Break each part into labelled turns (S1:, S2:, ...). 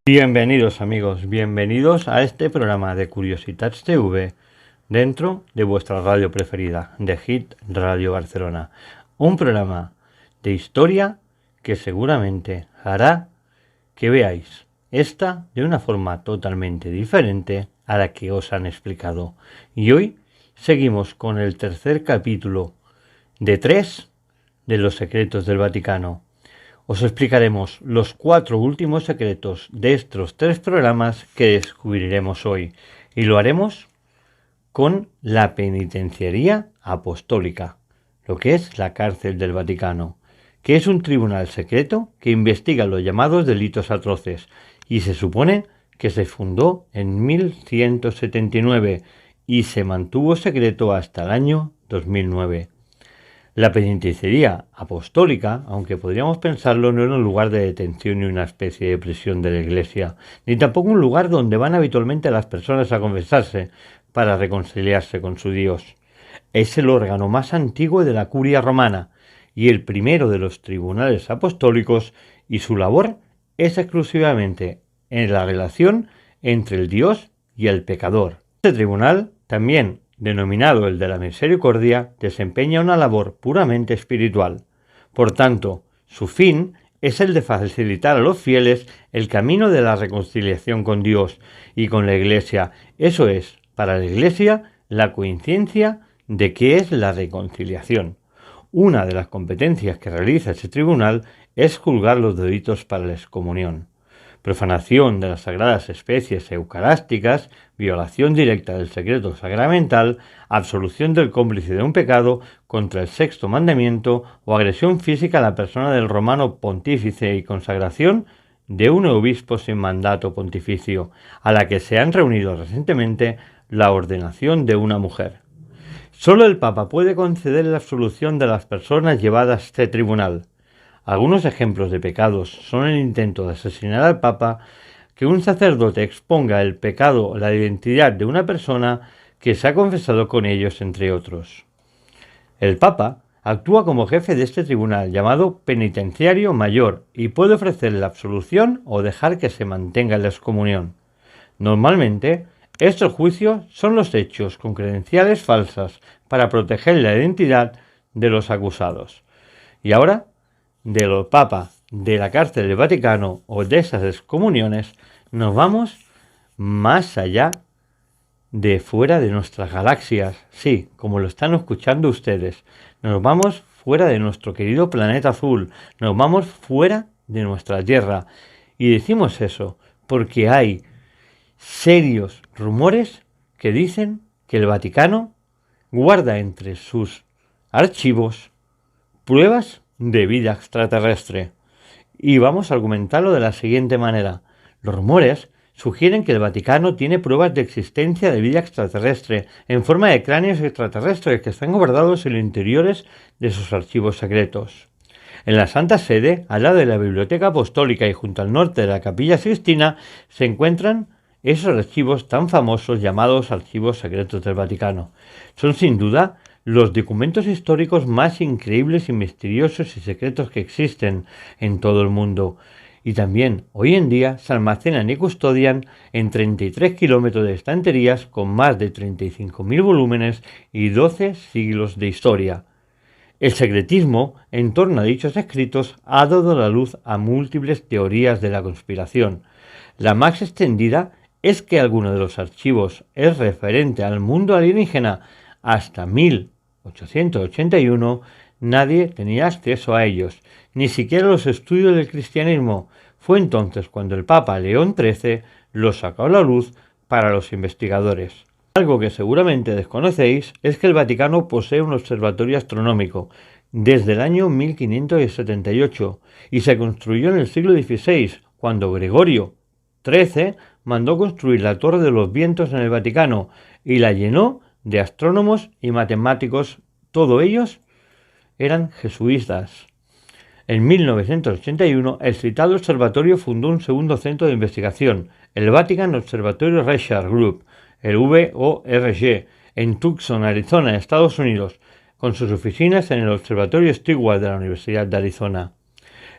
S1: Bienvenidos amigos, bienvenidos a este programa de Curiositats TV dentro de vuestra radio preferida, de Hit Radio Barcelona. Un programa de historia que seguramente hará que veáis esta de una forma totalmente diferente a la que os han explicado. Y hoy seguimos con el tercer capítulo de 3 de los secretos del Vaticano. Os explicaremos los 4 últimos secretos de estos 3 programas que descubriremos hoy, y lo haremos con la penitenciaría apostólica, lo que es la cárcel del Vaticano, que es un tribunal secreto que investiga los llamados delitos atroces, y se supone que se fundó en 1179 y se mantuvo secreto hasta el año 2009. La penitenciaría apostólica, aunque podríamos pensarlo, no era un lugar de detención ni una especie de prisión de la Iglesia, ni tampoco un lugar donde van habitualmente las personas a confesarse para reconciliarse con su Dios. Es el órgano más antiguo de la curia romana y el primero de los tribunales apostólicos, y su labor es exclusivamente en la relación entre el Dios y el pecador. Este tribunal, también denominado el de la misericordia, desempeña una labor puramente espiritual. Por tanto, su fin es el de facilitar a los fieles el camino de la reconciliación con Dios y con la Iglesia. Eso es, para la Iglesia, la conciencia de qué es la reconciliación. Una de las competencias que realiza este tribunal es juzgar los delitos para la excomunión: profanación de las sagradas especies eucarásticas, violación directa del secreto sacramental, absolución del cómplice de un pecado contra el sexto mandamiento o agresión física a la persona del romano pontífice, y consagración de un obispo sin mandato pontificio, a la que se han reunido recientemente la ordenación de una mujer. Solo el Papa puede conceder la absolución de las personas llevadas a este tribunal. Algunos ejemplos de pecados son el intento de asesinar al Papa, que un sacerdote exponga el pecado o la identidad de una persona que se ha confesado con ellos, entre otros. El Papa actúa como jefe de este tribunal, llamado penitenciario mayor, y puede ofrecer la absolución o dejar que se mantenga la excomunión. Normalmente, estos juicios son los hechos con credenciales falsas para proteger la identidad de los acusados. Y ahora, de los papas, de la cárcel del Vaticano o de esas excomuniones, nos vamos más allá, de fuera de nuestras galaxias. Sí, como lo están escuchando ustedes, nos vamos fuera de nuestro querido planeta azul, nos vamos fuera de nuestra Tierra. Y decimos eso porque hay serios rumores que dicen que el Vaticano guarda entre sus archivos pruebas de vida extraterrestre. Y vamos a argumentarlo de la siguiente manera. Los rumores sugieren que el Vaticano tiene pruebas de existencia de vida extraterrestre en forma de cráneos extraterrestres que están guardados en los interiores de sus archivos secretos. En la Santa Sede, al lado de la Biblioteca Apostólica y junto al norte de la Capilla Sixtina, se encuentran esos archivos tan famosos llamados archivos secretos del Vaticano. Son sin duda los documentos históricos más increíbles y misteriosos y secretos que existen en todo el mundo. Y también, hoy en día, se almacenan y custodian en 33 kilómetros de estanterías con más de 35.000 volúmenes y 12 siglos de historia. El secretismo en torno a dichos escritos ha dado la luz a múltiples teorías de la conspiración. La más extendida es que alguno de los archivos es referente al mundo alienígena. Hasta 1881 nadie tenía acceso a ellos, ni siquiera los estudios del cristianismo. Fue entonces cuando el Papa León XIII los sacó a la luz para los investigadores. Algo que seguramente desconocéis es que el Vaticano posee un observatorio astronómico desde el año 1578 y se construyó en el siglo XVI, cuando Gregorio XIII mandó construir la Torre de los Vientos en el Vaticano y la llenó de astrónomos y matemáticos. Todos ellos eran jesuitas. En 1981, el citado observatorio fundó un segundo centro de investigación, el Vatican Observatory Research Group, el VORG, en Tucson, Arizona, Estados Unidos, con sus oficinas en el Observatorio Stewart de la Universidad de Arizona.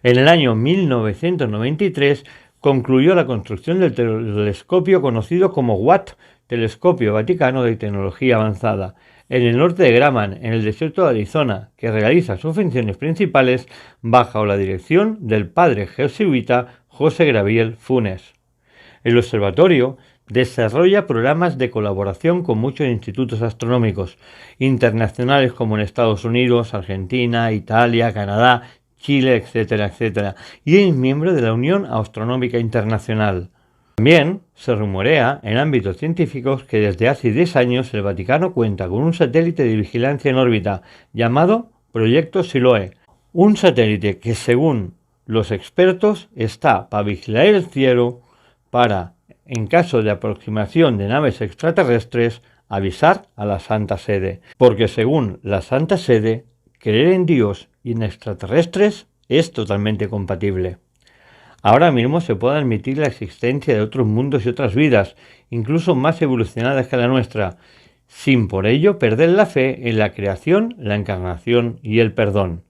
S1: En el año 1993 concluyó la construcción del telescopio conocido como WATT, Telescopio Vaticano de Tecnología Avanzada, en el norte de Graham, en el desierto de Arizona, que realiza sus funciones principales bajo la dirección del padre jesuita José Gabriel Funes. El observatorio desarrolla programas de colaboración con muchos institutos astronómicos internacionales como en Estados Unidos, Argentina, Italia, Canadá, Chile, etcétera, etcétera, y es miembro de la Unión Astronómica Internacional. También se rumorea en ámbitos científicos que desde hace 10 años el Vaticano cuenta con un satélite de vigilancia en órbita llamado Proyecto Siloe, un satélite que según los expertos está para vigilar el cielo para, en caso de aproximación de naves extraterrestres, avisar a la Santa Sede, porque según la Santa Sede, creer en Dios y en extraterrestres es totalmente compatible. Ahora mismo se puede admitir la existencia de otros mundos y otras vidas, incluso más evolucionadas que la nuestra, sin por ello perder la fe en la creación, la encarnación y el perdón.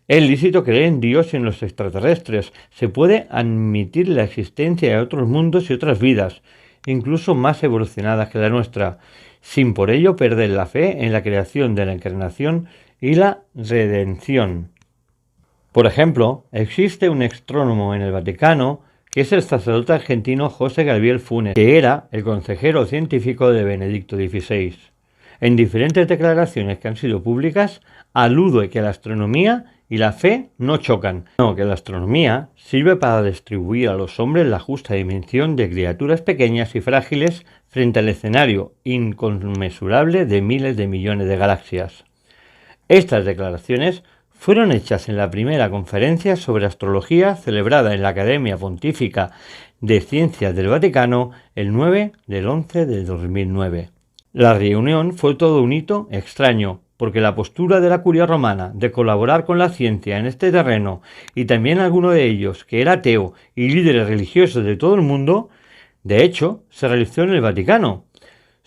S1: Es lícito creer en Dios y en los extraterrestres, se puede admitir la existencia de otros mundos y otras vidas, incluso más evolucionadas que la nuestra, sin por ello perder la fe en la creación de la encarnación y la redención. Por ejemplo, existe un astrónomo en el Vaticano que es el sacerdote argentino José Gabriel Funes, que era el consejero científico de Benedicto XVI. En diferentes declaraciones que han sido públicas, alude que la astronomía y la fe no chocan, sino que la astronomía sirve para distribuir a los hombres la justa dimensión de criaturas pequeñas y frágiles frente al escenario inconmensurable de miles de millones de galaxias. Estas declaraciones fueron hechas en la primera conferencia sobre astrología celebrada en la Academia Pontífica de Ciencias del Vaticano el 9 del 11 de 2009. La reunión fue todo un hito extraño, porque la postura de la curia romana de colaborar con la ciencia en este terreno, y también alguno de ellos que era ateo y líderes religiosos de todo el mundo, de hecho, se realizó en el Vaticano.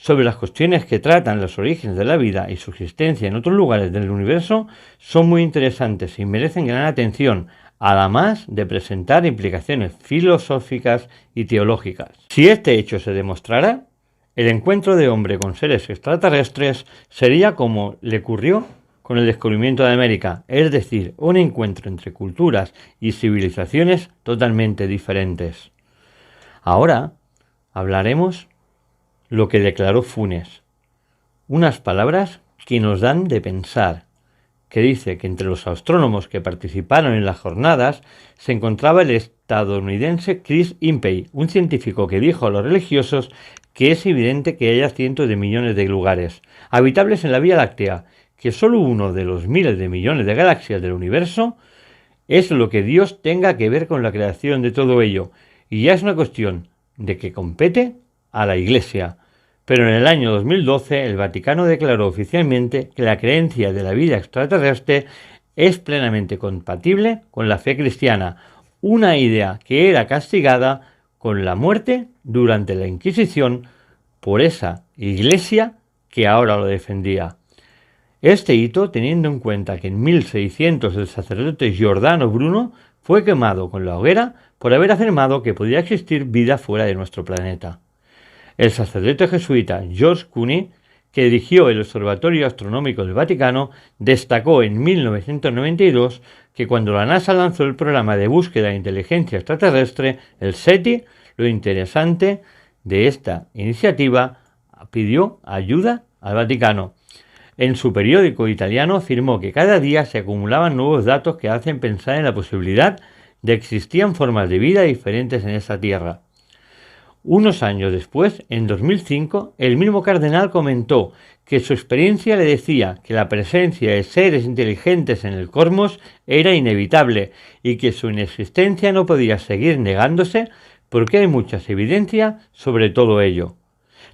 S1: Sobre las cuestiones que tratan los orígenes de la vida y su existencia en otros lugares del universo son muy interesantes y merecen gran atención, además de presentar implicaciones filosóficas y teológicas. Si este hecho se demostrara, el encuentro de hombre con seres extraterrestres sería como le ocurrió con el descubrimiento de América, es decir, un encuentro entre culturas y civilizaciones totalmente diferentes. Ahora hablaremos lo que declaró Funes, unas palabras que nos dan de pensar, que dice que entre los astrónomos que participaron en las jornadas se encontraba el estadounidense Chris Impey, un científico que dijo a los religiosos que es evidente que haya cientos de millones de lugares habitables en la Vía Láctea, que solo uno de los miles de millones de galaxias del universo es lo que Dios tenga que ver con la creación de todo ello, y ya es una cuestión de que compete a la Iglesia. Pero en el año 2012 el Vaticano declaró oficialmente que la creencia de la vida extraterrestre es plenamente compatible con la fe cristiana, una idea que era castigada con la muerte durante la Inquisición por esa Iglesia que ahora lo defendía. Este hito teniendo en cuenta que en 1600 el sacerdote Giordano Bruno fue quemado con la hoguera por haber afirmado que podía existir vida fuera de nuestro planeta. El sacerdote jesuita George Cooney, que dirigió el Observatorio Astronómico del Vaticano, destacó en 1992 que cuando la NASA lanzó el programa de búsqueda de inteligencia extraterrestre, el SETI, lo interesante de esta iniciativa pidió ayuda al Vaticano. En su periódico italiano afirmó que cada día se acumulaban nuevos datos que hacen pensar en la posibilidad de que existían formas de vida diferentes en esta Tierra. Unos años después, en 2005, el mismo cardenal comentó que su experiencia le decía que la presencia de seres inteligentes en el cosmos era inevitable y que su inexistencia no podía seguir negándose porque hay mucha evidencia sobre todo ello.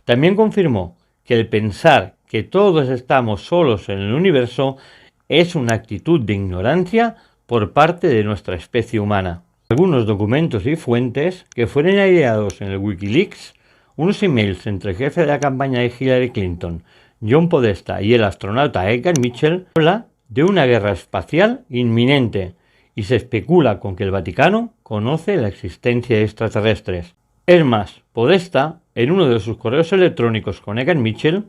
S1: También confirmó que el pensar que todos estamos solos en el universo es una actitud de ignorancia por parte de nuestra especie humana. Algunos documentos y fuentes que fueron hallados en el Wikileaks, unos emails entre el jefe de la campaña de Hillary Clinton, John Podesta, y el astronauta Edgar Mitchell, habla de una guerra espacial inminente y se especula con que el Vaticano conoce la existencia de extraterrestres. Es más, Podesta, en uno de sus correos electrónicos con Egan Mitchell,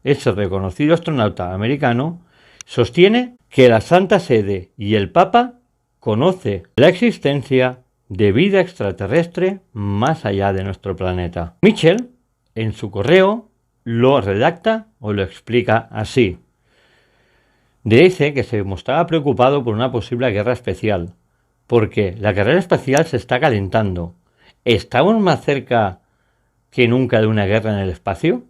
S1: ese reconocido astronauta americano, sostiene que la Santa Sede y el Papa conoce la existencia de vida extraterrestre más allá de nuestro planeta. Mitchell, en su correo, lo redacta o lo explica así. Dice que se mostraba preocupado por una posible guerra espacial, porque la carrera espacial se está calentando. ¿Estamos más cerca que nunca de una guerra en el espacio?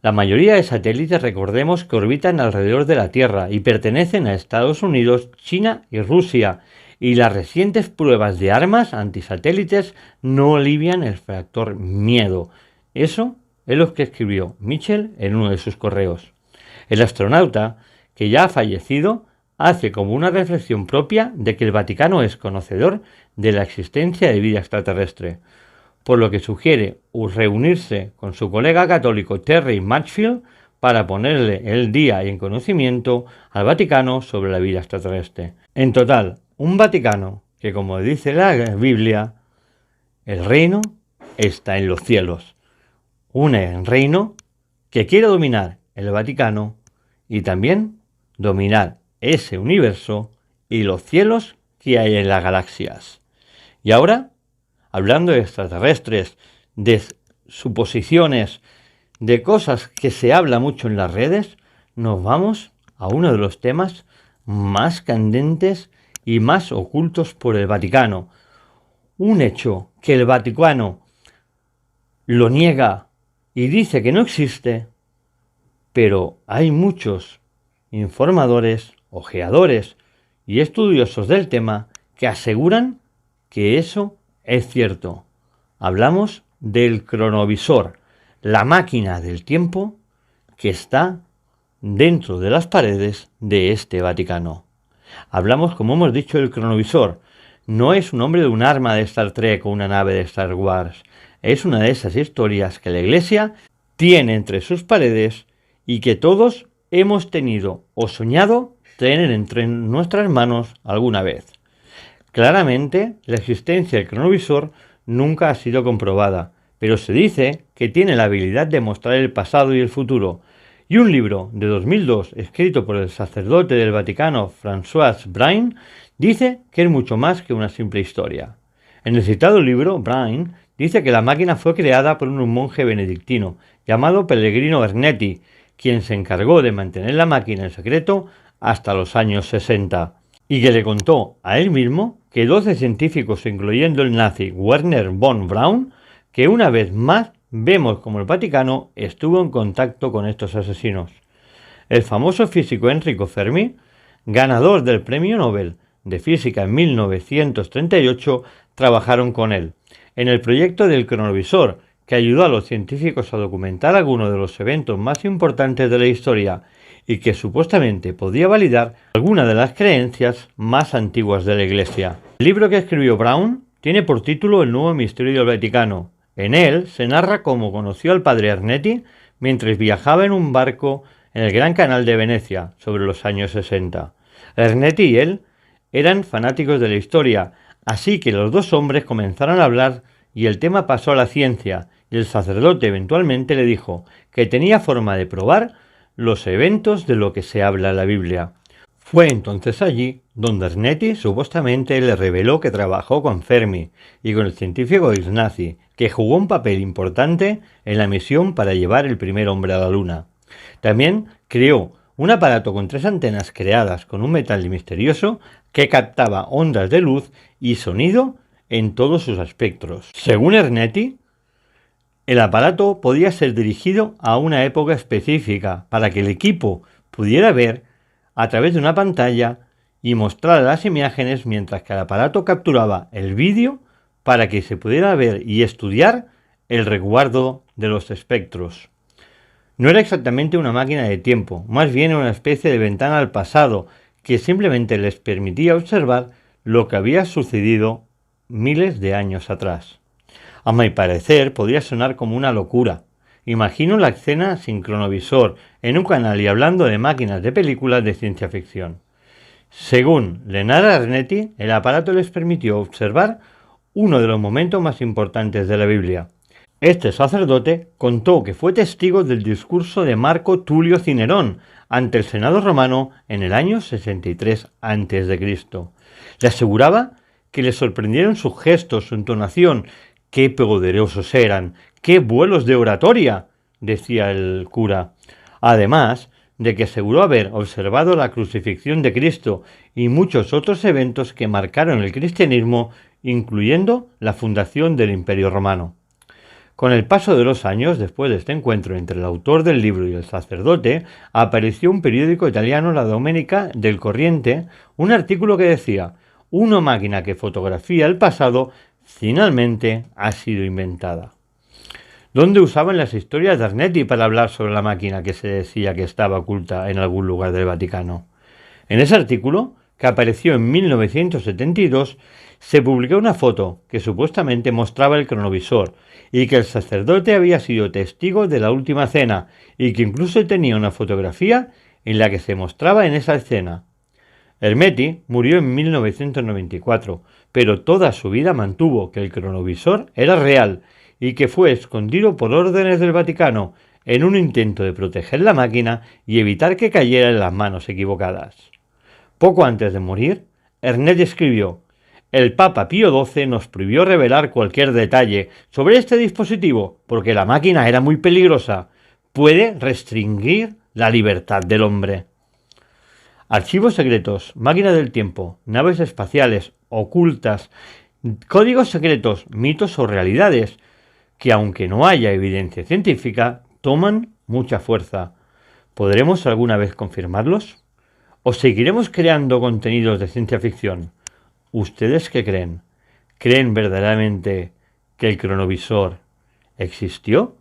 S1: La mayoría de satélites, recordemos, que orbitan alrededor de la Tierra y pertenecen a Estados Unidos, China y Rusia, y las recientes pruebas de armas antisatélites no alivian el factor miedo. Eso es lo que escribió Mitchell en uno de sus correos. El astronauta, que ya ha fallecido, hace como una reflexión propia de que el Vaticano es conocedor de la existencia de vida extraterrestre, por lo que sugiere reunirse con su colega católico Terry Matchfield para ponerle el día y en conocimiento al Vaticano sobre la vida extraterrestre. En total, un Vaticano que, como dice la Biblia, el reino está en los cielos. Un reino que quiere dominar el Vaticano y también dominar ese universo y los cielos que hay en las galaxias. Y ahora, hablando de extraterrestres, de suposiciones, de cosas que se habla mucho en las redes, nos vamos a uno de los temas más candentes y más ocultos por el Vaticano. Un hecho que el Vaticano lo niega y dice que no existe, pero hay muchos informadores, ojeadores y estudiosos del tema que aseguran que eso es cierto. Hablamos del cronovisor, la máquina del tiempo que está dentro de las paredes de este Vaticano. Hablamos, como hemos dicho, del cronovisor. No es un nombre de un arma de Star Trek o una nave de Star Wars. Es una de esas historias que la Iglesia tiene entre sus paredes y que todos hemos tenido o soñado tener entre nuestras manos alguna vez. Claramente, la existencia del cronovisor nunca ha sido comprobada, pero se dice que tiene la habilidad de mostrar el pasado y el futuro. Y un libro de 2002, escrito por el sacerdote del Vaticano François Brain, dice que es mucho más que una simple historia. En el citado libro, Brain dice que la máquina fue creada por un monje benedictino llamado Pellegrino Ernetti, quien se encargó de mantener la máquina en secreto hasta los años 60, y que le contó a él mismo que 12 científicos, incluyendo el nazi Werner von Braun, que una vez más vemos como el Vaticano estuvo en contacto con estos asesinos. El famoso físico Enrico Fermi, ganador del Premio Nobel de Física en 1938, trabajaron con él en el proyecto del cronovisor, que ayudó a los científicos a documentar algunos de los eventos más importantes de la historia y que supuestamente podía validar algunas de las creencias más antiguas de la Iglesia. El libro que escribió Braun tiene por título El nuevo misterio del Vaticano. En él se narra cómo conoció al padre Ernetti mientras viajaba en un barco en el Gran Canal de Venecia sobre los años 60. Ernetti y él eran fanáticos de la historia, así que los dos hombres comenzaron a hablar y el tema pasó a la ciencia, y el sacerdote eventualmente le dijo que tenía forma de probar los eventos de lo que se habla en la Biblia. Fue entonces allí donde Ernetti supuestamente le reveló que trabajó con Fermi y con el científico Ignazi, que jugó un papel importante en la misión para llevar el primer hombre a la Luna. También creó un aparato con 3 antenas creadas con un metal misterioso que captaba ondas de luz y sonido en todos sus espectros. Según Ernetti, el aparato podía ser dirigido a una época específica para que el equipo pudiera ver a través de una pantalla y mostrar las imágenes mientras que el aparato capturaba el vídeo para que se pudiera ver y estudiar el resguardo de los espectros. No era exactamente una máquina de tiempo, más bien una especie de ventana al pasado que simplemente les permitía observar lo que había sucedido miles de años atrás. A mi parecer podría sonar como una locura. Imagino la escena sin cronovisor en un canal y hablando de máquinas de películas de ciencia ficción. Según le narra Ernetti, el aparato les permitió observar uno de los momentos más importantes de la Biblia. Este sacerdote contó que fue testigo del discurso de Marco Tulio Cicerón ante el Senado romano en el año 63 a.C. Le aseguraba que le sorprendieron sus gestos, su entonación. ¡Qué poderosos eran! ¡Qué vuelos de oratoria!, decía el cura. Además de que aseguró haber observado la crucifixión de Cristo y muchos otros eventos que marcaron el cristianismo, incluyendo la fundación del Imperio Romano. Con el paso de los años, después de este encuentro entre el autor del libro y el sacerdote, apareció un periódico italiano, la Domenica del Corriente, un artículo que decía: una máquina que fotografía el pasado finalmente ha sido inventada. ¿Dónde usaban las historias de Arnetti para hablar sobre la máquina que se decía que estaba oculta en algún lugar del Vaticano? En ese artículo, que apareció en 1972, se publicó una foto que supuestamente mostraba el cronovisor y que el sacerdote había sido testigo de la última cena y que incluso tenía una fotografía en la que se mostraba en esa escena. Ernetti murió en 1994, pero toda su vida mantuvo que el cronovisor era real y que fue escondido por órdenes del Vaticano en un intento de proteger la máquina y evitar que cayera en las manos equivocadas. Poco antes de morir, Ernetti escribió: el Papa Pío XII nos prohibió revelar cualquier detalle sobre este dispositivo porque la máquina era muy peligrosa. Puede restringir la libertad del hombre. Archivos secretos, máquinas del tiempo, naves espaciales ocultas, códigos secretos, mitos o realidades que, aunque no haya evidencia científica, toman mucha fuerza. ¿Podremos alguna vez confirmarlos? ¿O seguiremos creando contenidos de ciencia ficción? ¿Ustedes qué creen? ¿Creen verdaderamente que el cronovisor existió?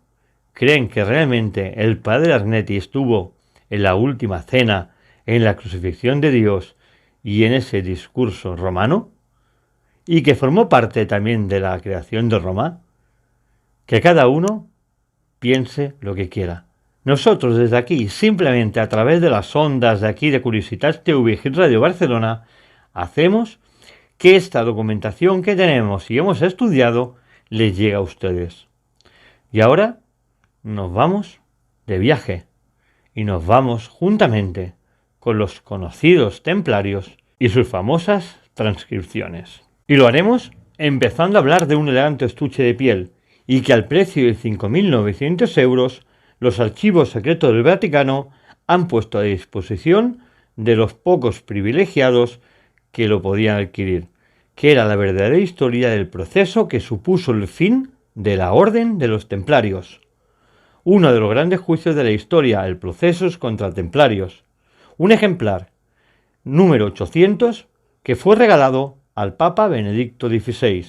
S1: ¿Creen que realmente el padre Arnetti estuvo en la última cena, en la crucifixión de Dios y en ese discurso romano? ¿Y que formó parte también de la creación de Roma? Que cada uno piense lo que quiera. Nosotros desde aquí, simplemente a través de las ondas de aquí de Curiositats TV y Hit Radio Barcelona, hacemos que esta documentación que tenemos y hemos estudiado les llegue a ustedes. Y ahora nos vamos de viaje y nos vamos juntamente con los conocidos templarios y sus famosas transcripciones. Y lo haremos empezando a hablar de un elegante estuche de piel y que al precio de 5.900 euros los archivos secretos del Vaticano han puesto a disposición de los pocos privilegiados que lo podían adquirir, que era la verdadera historia del proceso que supuso el fin de la Orden de los Templarios. Uno de los grandes juicios de la historia, el proceso contra templarios. Un ejemplar, número 800, que fue regalado al Papa Benedicto XVI.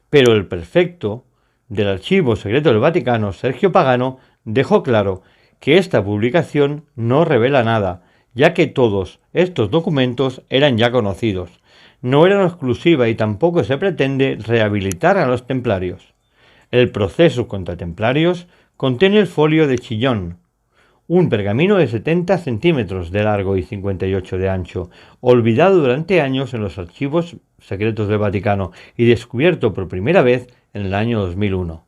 S1: Pero el prefecto del Archivo Secreto del Vaticano, Sergio Pagano, dejó claro que esta publicación no revela nada, ya que todos estos documentos eran ya conocidos. No eran exclusiva y tampoco se pretende rehabilitar a los templarios. El proceso contra templarios contiene el folio de Chillón, un pergamino de 70 centímetros de largo y 58 de ancho, olvidado durante años en los archivos secretos del Vaticano y descubierto por primera vez en el año 2001.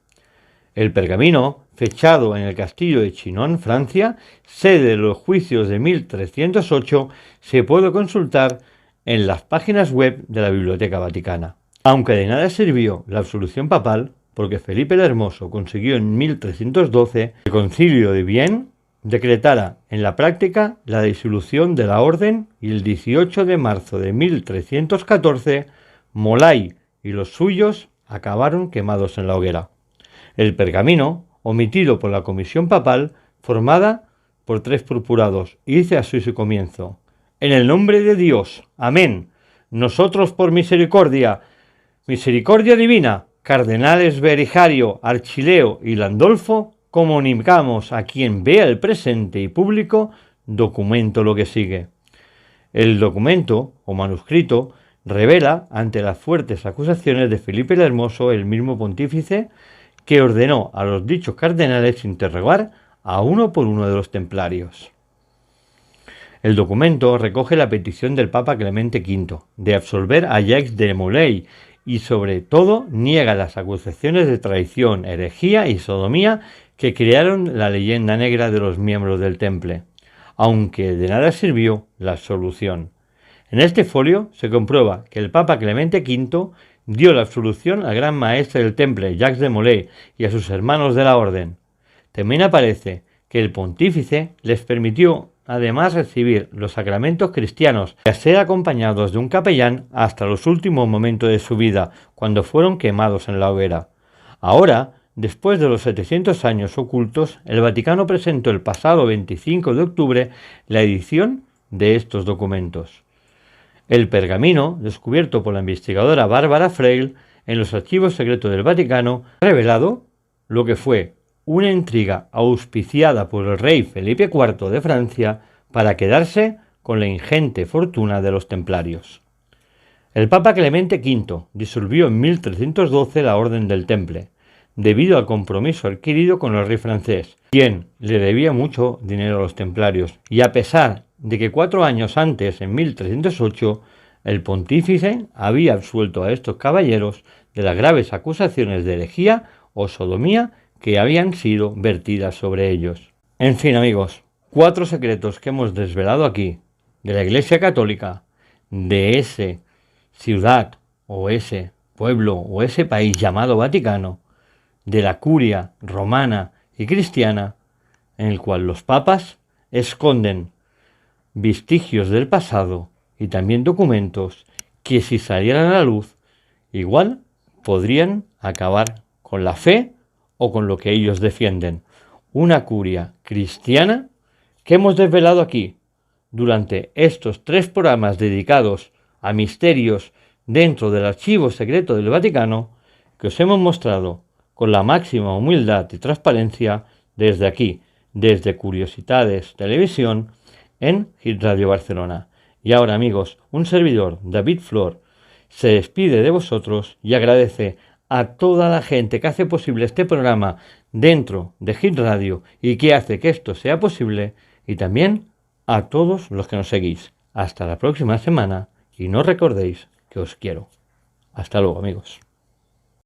S1: El pergamino, fechado en el castillo de Chinon, Francia, sede de los juicios de 1308, se puede consultar en las páginas web de la Biblioteca Vaticana. Aunque de nada sirvió la absolución papal, porque Felipe el Hermoso consiguió en 1312 el Concilio de Vienne decretara en la práctica la disolución de la orden y el 18 de marzo de 1314 Molay y los suyos acabaron quemados en la hoguera. El pergamino, omitido por la comisión papal, formada por 3 purpurados, dice así su comienzo: en el nombre de Dios, amén. Nosotros por misericordia divina, cardenales Berijario, Archileo y Landolfo, comunicamos a quien vea el presente y público documento lo que sigue. El documento o manuscrito revela, ante las fuertes acusaciones de Felipe el Hermoso, el mismo pontífice, que ordenó a los dichos cardenales interrogar a uno por uno de los templarios. El documento recoge la petición del Papa Clemente V de absolver a Jacques de Molay y sobre todo niega las acusaciones de traición, herejía y sodomía que crearon la leyenda negra de los miembros del Temple, aunque de nada sirvió la absolución. En este folio se comprueba que el Papa Clemente V dio la absolución al gran maestre del Temple, Jacques de Molay, y a sus hermanos de la Orden. También aparece que el pontífice les permitió además recibir los sacramentos cristianos y a ser acompañados de un capellán hasta los últimos momentos de su vida, cuando fueron quemados en la hoguera. Ahora, después de los 700 años ocultos, el Vaticano presentó el pasado 25 de octubre la edición de estos documentos. El pergamino, descubierto por la investigadora Bárbara Freil en los archivos secretos del Vaticano, ha revelado lo que fue una intriga auspiciada por el rey Felipe IV de Francia para quedarse con la ingente fortuna de los templarios. El Papa Clemente V disolvió en 1312 la Orden del Temple, debido al compromiso adquirido con el rey francés, quien le debía mucho dinero a los templarios, y a pesar de que 4 años antes, en 1308, el pontífice había absuelto a estos caballeros de las graves acusaciones de herejía o sodomía que habían sido vertidas sobre ellos. En fin, amigos, 4 secretos que hemos desvelado aquí de la Iglesia Católica, de ese ciudad o ese pueblo o ese país llamado Vaticano, de la curia romana y cristiana, en el cual los papas esconden vestigios del pasado y también documentos que, si salieran a la luz, igual podrían acabar con la fe o con lo que ellos defienden. Una curia cristiana que hemos desvelado aquí durante estos 3 programas dedicados a misterios dentro del archivo secreto del Vaticano, que os hemos mostrado con la máxima humildad y transparencia desde aquí, desde Curiosidades Televisión en Hit Radio Barcelona. Y ahora, amigos, un servidor, David Flor, se despide de vosotros y agradece a toda la gente que hace posible este programa dentro de Hit Radio y que hace que esto sea posible, y también a todos los que nos seguís. Hasta la próxima semana y no recordéis que os quiero. Hasta luego, amigos.